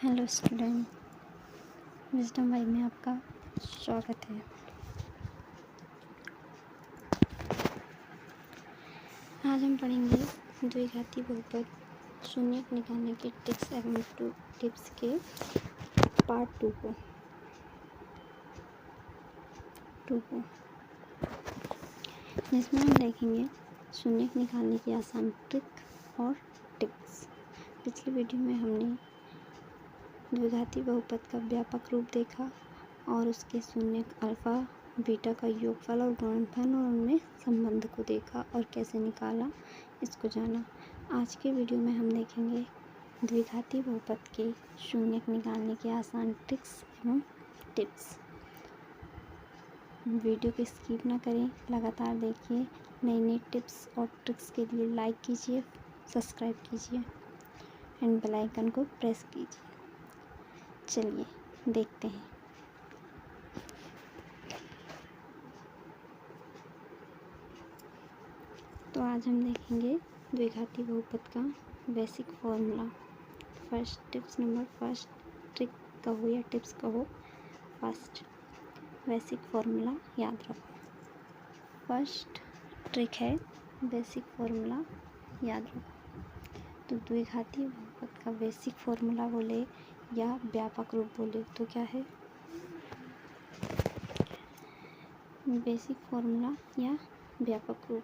Hello student, wisdom vibe में आपका स्वागत है। आज हम पढ़ेंगे द्विघाती बहुपद शून्यक निकालने के टिप्स एवं टिप्स के पार्ट टू को जिसमें हम देखेंगे शून्यक निकालने की आसान ट्रिक और टिप्स। पिछली वीडियो में हमने द्विघाती बहुपद का व्यापक रूप देखा और उसके शून्यक अल्फा बीटा का योगफल और गुणनफल और उनमें संबंध को देखा और कैसे निकाला इसको जाना। आज के वीडियो में हम देखेंगे द्विघाती बहुपद के शून्यक निकालने के आसान ट्रिक्स एवं टिप्स। वीडियो को स्किप ना करें, लगातार देखिए। नई नई टिप्स और ट्रिक्स के लिए लाइक कीजिए, सब्सक्राइब कीजिए एंड बेल आइकन को प्रेस कीजिए। चलिए देखते हैं। तो आज हम देखेंगे द्विघाती बहुपद का बेसिक फॉर्मूला। फर्स्ट ट्रिक कहो या टिप्स कहो, फर्स्ट बेसिक फॉर्मूला याद रखो। फर्स्ट ट्रिक है बेसिक फॉर्मूला याद रखो। तो द्विघाती बहुपद का बेसिक फॉर्मूला बोले या व्यापक रूप बोले तो क्या है? बेसिक फॉर्मूला या व्यापक रूप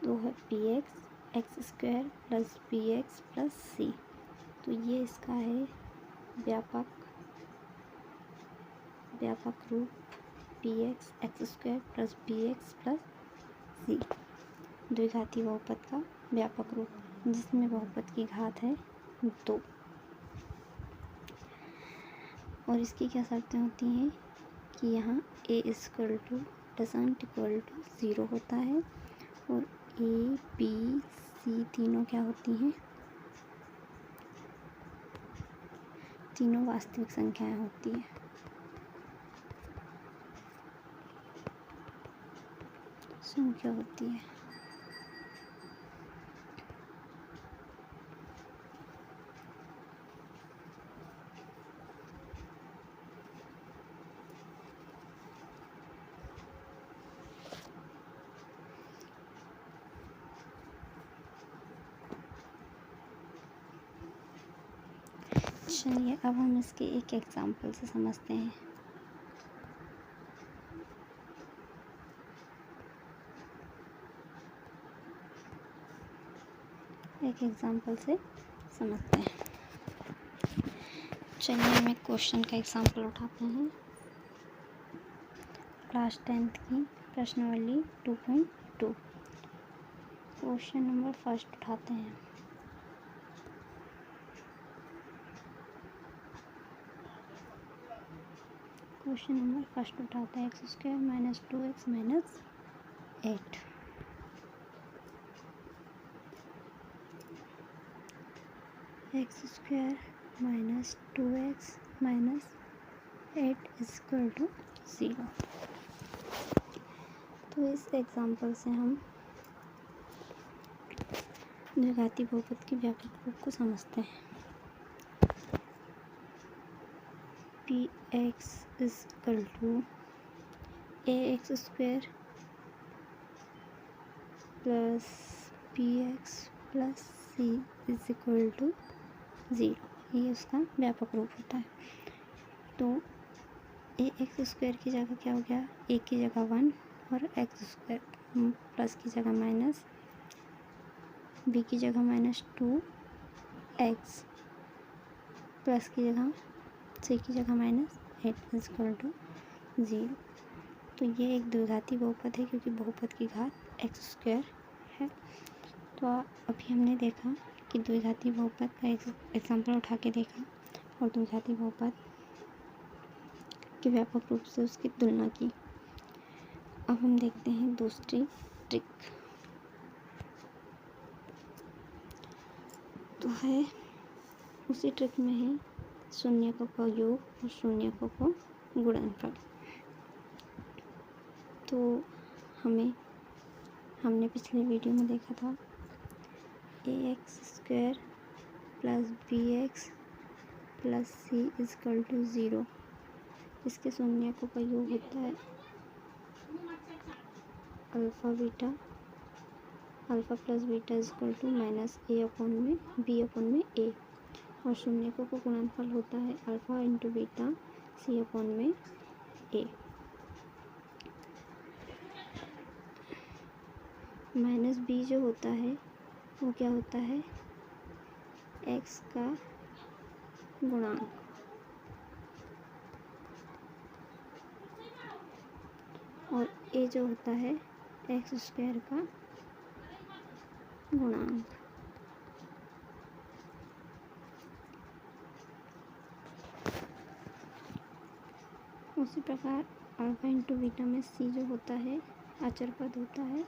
तो है p x square plus b x plus c. तो ये इसका है व्यापक रूप p x square plus b x plus c, द्विघाती बहुपद का व्यापक रूप, जिसमें बहुपद की घात है 2। और इसकी क्या शर्तें होती हैं कि यहाँ a equal to doesn't equal to 0 होता है और a b c तीनों क्या होती हैं? तीनों वास्तविक संख्याएं होती हैं। संख्या होती है। चलिए अब हम इसके एक एग्जाम्पल से समझते हैं। एक एग्जाम्पल से समझते हैं। चलिए हम एक क्वेश्चन का एग्जाम्पल उठाते हैं। क्लास 10th की प्रश्नावली 2.2 क्वेश्चन नंबर फर्स्ट उठाते हैं। क्वेश्चन नंबर फर्स्ट उठाते हैं x square minus 2x minus 8। X square minus 2x minus 8 equal to 0। तो इस एग्जाम्पल से हम द्विघाती बहुपद के व्यापक रूप को समझते हैं। P x equal to a x square plus b x plus c is equal to 0। ये उसका व्यापक रूप होता है। तो ए एक्स स्क्वायर की जगह क्या हो गया? ए की जगह 1 और एक्स स्क्वायर प्लस की जगह माइनस, बी की जगह माइनस 2 एक्स प्लस की जगह सी की जगह माइनस 8 इक्वल टू 0। तो ये एक द्विघाती बहुपद है क्योंकि बहुपद की घात एक्स स्क्वायर है। तो अभी हमने देखा कि द्विघाती बहुपद का एग्जाम्पल उठा के देखा और द्विघाती बहुपद के व्यापक रूप से उसकी तुलना की। अब हम देखते हैं दूसरी ट्रिक। तो है उसी ट्रिक में है शून्यकों का योग और शून्यकों का गुणनफल। तो हमें हमने पिछले वीडियो में देखा था ax² plus bx plus c equal to 0। इसके शून्यकों का योग होता है alpha beta, alpha plus beta equal to minus a upon में b अपॉन में a, और शून्यकों का गुणनफल होता है alpha into beta c upon में a। माइनस b जो होता है वो क्या होता है, x का गुणांक, और a जो होता है x² का गुणांक। उसी प्रकार अल्फ़ा इंटू बीटा में c जो होता है अचर पद होता है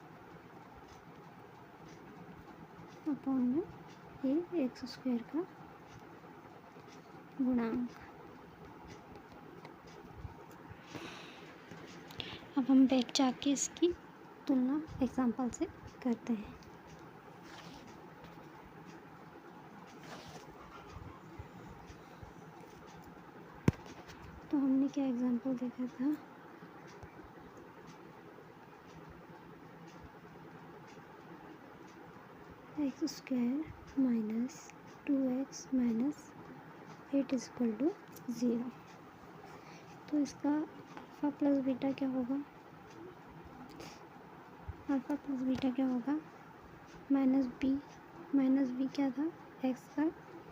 अपॉन में a x² का गुणांक। अब हम बैक जाके इसकी तुलना एग्जाम्पल से करते हैं। तो हमने क्या एग्जाम्पल देखा था, x² minus 2x minus 8 is equal to 0। तो इसका अल्फ़ा प्लस बीटा क्या होगा, अल्फ़ा प्लस बीटा क्या होगा, माइनस बी क्या था, x का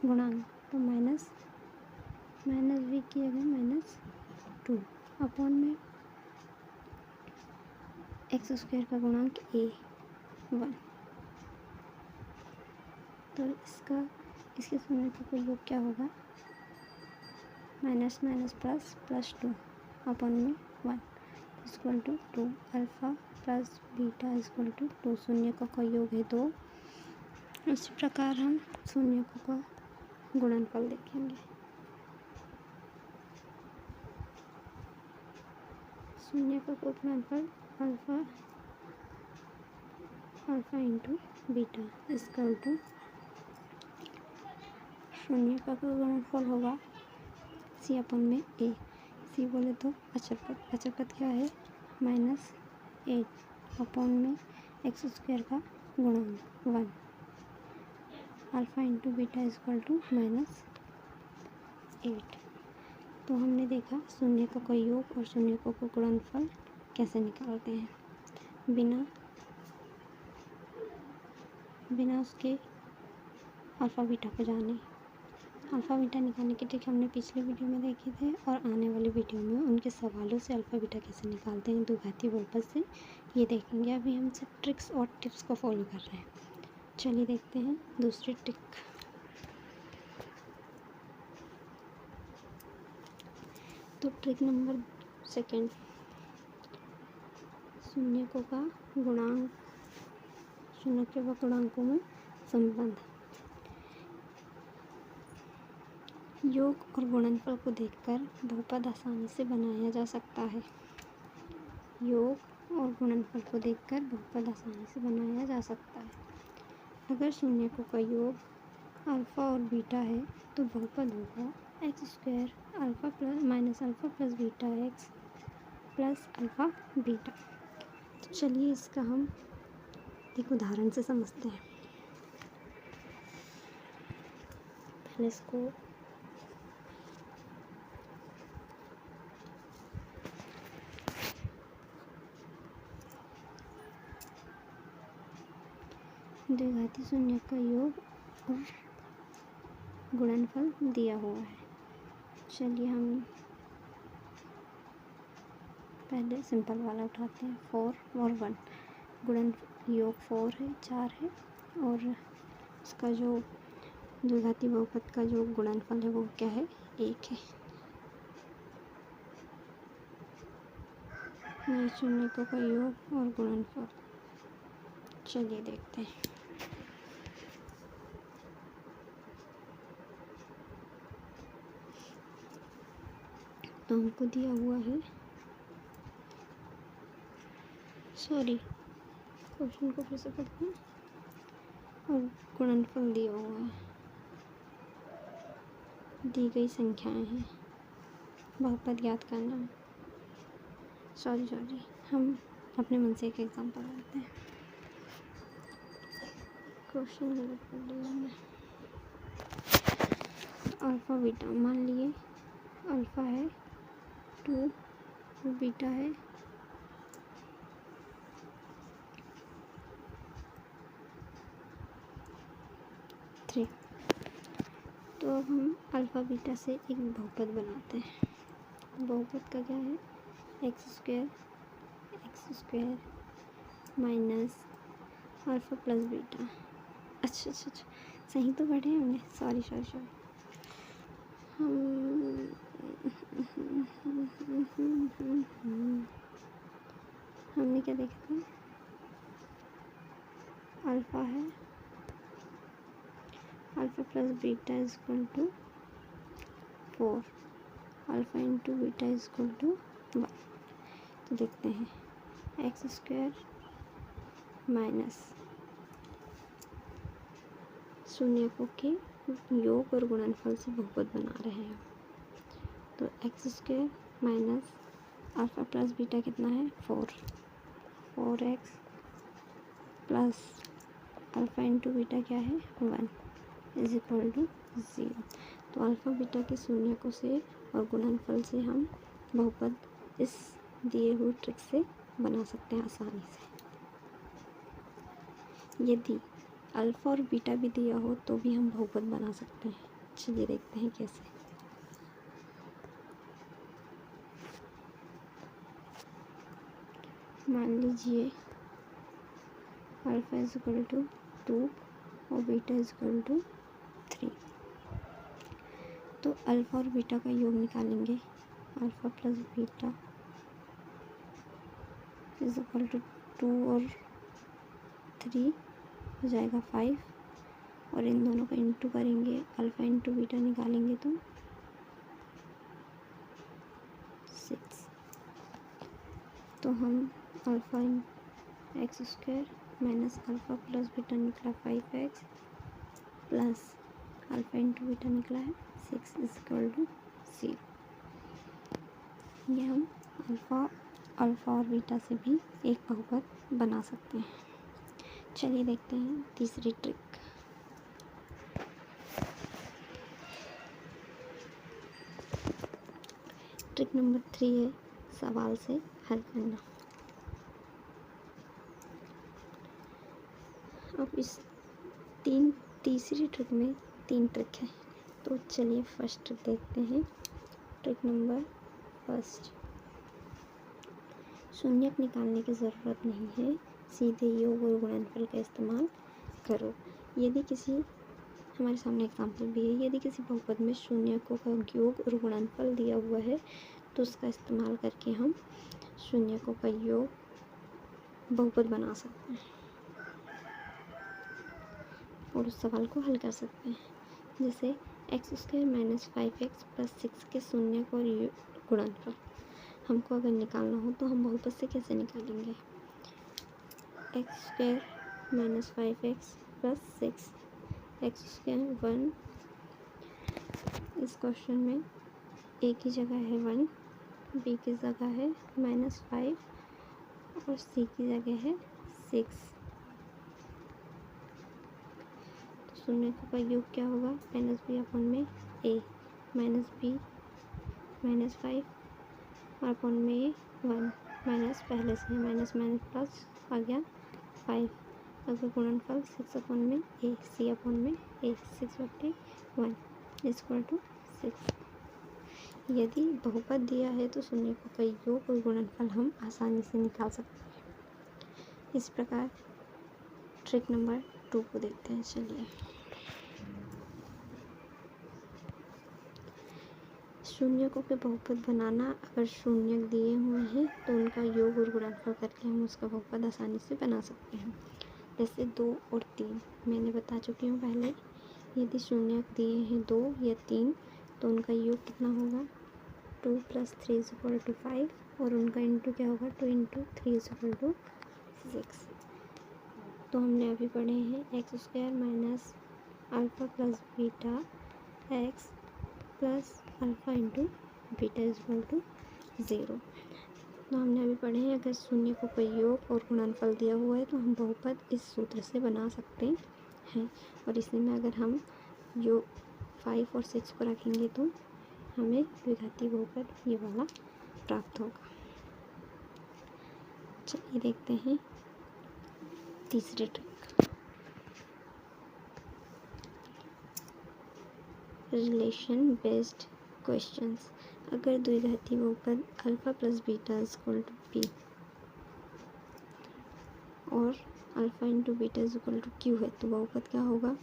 गुणांक, तो माइनस बी की जगह -2 अपॉन में x² का गुणांक a 1। तो इसके शून्यकों का योग क्या होगा, माइनस माइनस प्लस 2 अपॉन में 1 equal to 2। Alpha plus beta equal to 2, शून्यकों का योग है 2। इसी प्रकार हम शून्यकों का गुणनफल देखेंगे। शून्यकों का गुणनफल alpha into beta equal to, शून्यकों का गुणनफल होगा c अपन में a। c बोले तो अचर पद क्या है, -8 अपॉन में x² का गुणांक 1। Alpha into beta equal to -8। तो हमने देखा शून्यकों का योग और शून्यकों का गुणनफल कैसे निकालते हैं बिना उसके अल्फ़ा बीटा को जाने। अल्फ़ा बीटा निकालने की ट्रिक हमने पिछले वीडियो में देखे थे, और आने वाले वीडियो में उनके सवालों से अल्फ़ा बीटा कैसे निकालते हैं द्विघाती बहुपद से, ये देखेंगे। अभी हम सब ट्रिक्स और टिप्स को फॉलो कर रहे हैं। चलिए देखते हैं दूसरी ट्रिक। तो ट्रिक नंबर 2, शून्यकों का गुणांकों में संबंध। योग और गुणनफल को देखकर बहुपद आसानी से बनाया जा सकता है। योग और गुणनफल को देखकर बहुपद आसानी से बनाया जा सकता है। अगर शून्यकों का योग अल्फ़ा और बीटा है तो बहुपद होगा x² alpha plus minus alpha plus beta x plus alpha beta. तो चलिए इसका हम एक उदाहरण से समझते हैं। पहले इसको द्विघाती शून्य का योग और गुणनफल दिया हुआ है। चलिए हम पहले सिंपल वाला उठाते हैं। 4 और 1 गुणन योग 4 है, 4 है, और इसका जो द्विघाती बहुपद का जो गुणनफल है वो क्या है, 1 है। ये शून्यकों का योग और गुणनफल, चलिए देखते हैं। तो हमको दिया हुआ है, क्वेश्चन को फिर से पढ़ते हैं और गुणनफल दिया हुआ है, दी गई संख्याएं हैं, बहुपद ज्ञात करना है। सॉरी हम अपने मन से एक एग्जांपल लेते हैं। क्वेश्चन गलत पढ़ लिया हमने। अल्फ़ा बीटा, मान लिए अल्फ़ा है 2 और बीटा है 3। तो अब हम अल्फ़ा बीटा से एक बहुपद बनाते हैं। बहुपद का क्या है? X square minus alpha plus beta. अच्छा सही तो पढ़े हमने। सॉरी हमने क्या देखा था? अल्फ़ा है alpha plus beta is equal to 4, alpha into beta is equal to 1। तो देखते हैं, एक्स स्क्वायर माइनस शून्यकों के योग और गुणनफल से बहुपद बना रहे हैं। तो x square minus alpha plus beta कितना है? 4x plus alpha into beta क्या है? 1 इज इक्वल टू 0। तो अल्फ़ा बीटा के शून्यकों से और गुणनफल से हम बहुपद इस दिए हुए ट्रिक से बना सकते हैं आसानी से। यदि अल्फ़ा और बीटा भी दिया हो तो भी हम बहुपद बना सकते हैं। चलिए देखते हैं कैसे। मान लीजिए अल्फ़ा इज इक्वल टू 2 और बीटा इज इक्वल टू 3। तो अल्फ़ा और बीटा का योग निकालेंगे। Alpha plus beta is equal to 2 और 3 हो जाएगा 5, और इन दोनों का इंटू करेंगे, अल्फ़ा इंटू बीटा निकालेंगे तो 6। तो हम alpha x square minus alpha plus beta निकला 5x plus alpha into beta निकला है 6 इज इक्वल टू 0। ये हम अल्फ़ा और बीटा से भी एक बहुपद बना सकते हैं। चलिए देखते हैं तीसरी ट्रिक। ट्रिक नंबर 3 है सवाल से हल करना। अब इस तीसरी ट्रिक में 3 ट्रिक है। तो चलिए फर्स्ट ट्रिक देखते हैं। ट्रिक नंबर फर्स्ट, शून्यक निकालने की ज़रूरत नहीं है, सीधे योग और गुणनफल का इस्तेमाल करो। यदि किसी, हमारे सामने एग्जाम्पल भी है, यदि किसी बहुपद में शून्यकों का योग और गुणनफल दिया हुआ है तो उसका इस्तेमाल करके हम शून्यकों का योग बहुपद बना सकते हैं और उस सवाल को हल कर सकते हैं। जैसे x square minus 5x plus 6 के शून्यक और गुणनफल हमको अगर निकालना हो तो हम बहुपद से कैसे निकालेंगे? X square minus 5x plus 6, x square 1, इस क्वेश्चन में ए की जगह है 1, बी की जगह है -5 और सी की जगह है 6। तो शून्यकों का योग क्या होगा? -b अपॉन में a माइनस b माइनस 5 और अपॉन में 1 माइनस, पहले से माइनस प्लस आ गया 5। अगर गुणनफल 6 अपॉन में a, c अपॉन में a, 6/1 इज इक्वल टू 6। यदि बहुपद दिया है तो शून्यकों का योग और गुणनफल हम आसानी से निकाल सकते हैं। इस प्रकार ट्रिक नंबर 2 को देखते हैं। चलिए, शून्यकों के बहुपद बनाना। अगर शून्यक दिए हुए हैं तो उनका योग और गुणनफल करके हम उसका बहुपद आसानी से बना सकते हैं। जैसे 2 और 3 मैंने बता चुकी हूँ पहले। यदि शून्यक दिए हैं 2 या 3 तो उनका योग कितना होगा? 2 + 3 = 5 और उनका इंटू क्या होगा? 2 × 3 = 6। तो हमने अभी पढ़े हैं x square minus alpha plus beta x plus alpha into beta is equal to 0। तो हमने अभी पढ़े हैं अगर शून्य को कोई योग और गुणनफल दिया हुआ है तो हम बहुपद इस सूत्र से बना सकते हैं। और इसी में अगर हम योग 5 और 6 को रखेंगे तो हमें द्विघाती बहुपद ये वाला प्राप्त होगा। चलिए देखते हैं तीसरी ट्रिक। Relation based questions. अगर द्विघाती बहुपद alpha plus beta is equal to p और alpha into beta is equal to q है तो बहुपद क्या होगा?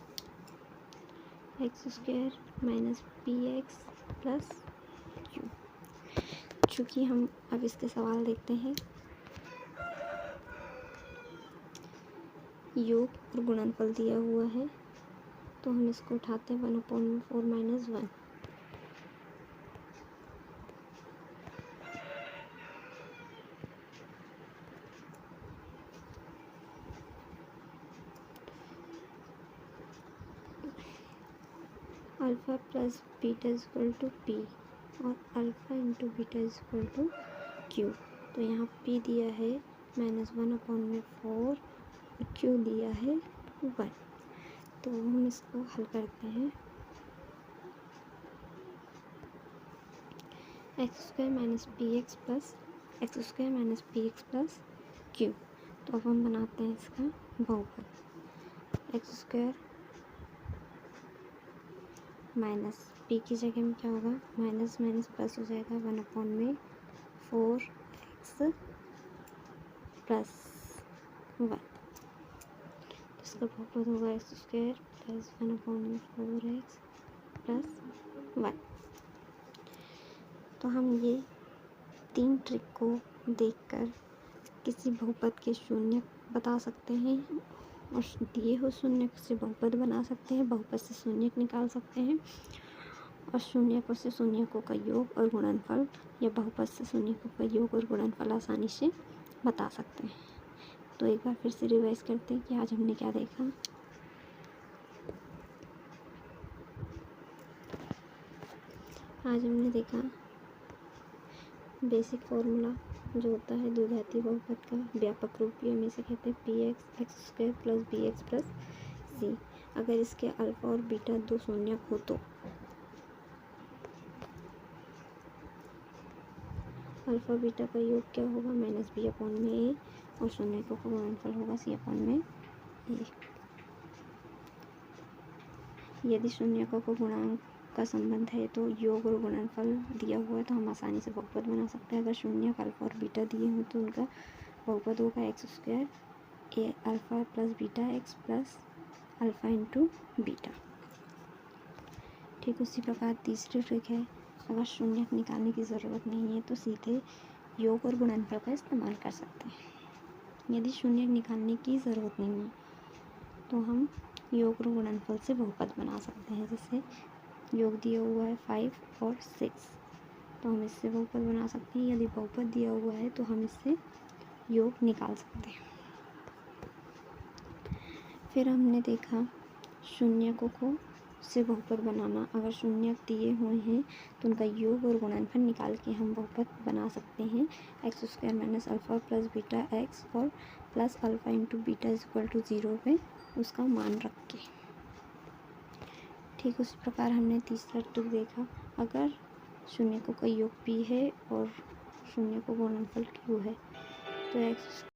X square minus p x plus q. चूँकि हम अब इसके सवाल देखते हैं, योग और गुणनफल दिया हुआ है तो हम इसको उठाते हैं 1/4 minus 1। Alpha plus beta is equal to p और alpha into beta is equal to q. तो यहाँ पी दिया है -1/4 और क्यू दिया है 1। तो हम इसको हल करते हैं। X square minus p x plus Q. तो अब हम बनाते हैं इसका बहुपद। एक्स स्क्वायर माइनस पी की जगह में क्या होगा? माइनस माइनस प्लस हो जाएगा 1/4 एक्स प्लस 1। इसका बहुपद होगा x square plus 1/4 x plus 1। तो हम ये 3 ट्रिक को देखकर किसी बहुपद के शून्य बता सकते हैं और दिए हुए शून्य से बहुपद बना सकते हैं, बहुपद से शून्यक निकाल सकते हैं और शून्यकों से शून्यकों का योग और गुणनफल या बहुपद से शून्यकों का योग और गुणनफल आसानी से बता सकते हैं। तो एक बार फिर से रिवाइज करते हैं कि आज हमने क्या देखा। आज हमने देखा बेसिक फॉर्मूला जो होता है द्विघाती बहुपद का व्यापक रूप भी हम इसे कहते हैं p x square plus b x plus c. अगर इसके अल्फ़ा और बीटा दो शून्यक हो तो अल्फ़ा बीटा का योग क्या होगा? -b/a और शून्यकों का गुणनफल होगा c/a। यदि शून्यकों को गुणांक का संबंध है तो योग और गुणनफल दिया हुआ है तो हम आसानी से बहुपद बना सकते हैं। अगर शून्यक अल्फ़ा और बीटा दिए हों तो उनका बहुपद होगा x square a alpha plus beta x plus alpha into beta. ठीक उसी प्रकार तीसरी ट्रिक है, अगर शून्यक निकालने की ज़रूरत नहीं है तो सीधे योग और गुणनफल का इस्तेमाल कर सकते हैं। यदि शून्यक निकालने की ज़रूरत नहीं है तो हम योग और गुणनफल से बहुपद बना सकते हैं। जैसे योग दिया हुआ है 5 और 6 तो हम इससे बहुपद बना सकते हैं। यदि बहुपद दिया हुआ है तो हम इससे योग निकाल सकते हैं। फिर हमने देखा शून्यकों को से बहुपद बनाना। अगर शून्यक दिए हुए हैं तो उनका योग और गुणनफल निकाल के हम बहुपद बना सकते हैं। X square minus alpha plus beta x और plus alpha into beta is equal to 0 पे उसका मान रख के। ठीक उसी प्रकार हमने तीसरा ट्रिक देखा, अगर शून्यकों का योग p है और शून्यकों का गुणनफल q है तो एक्स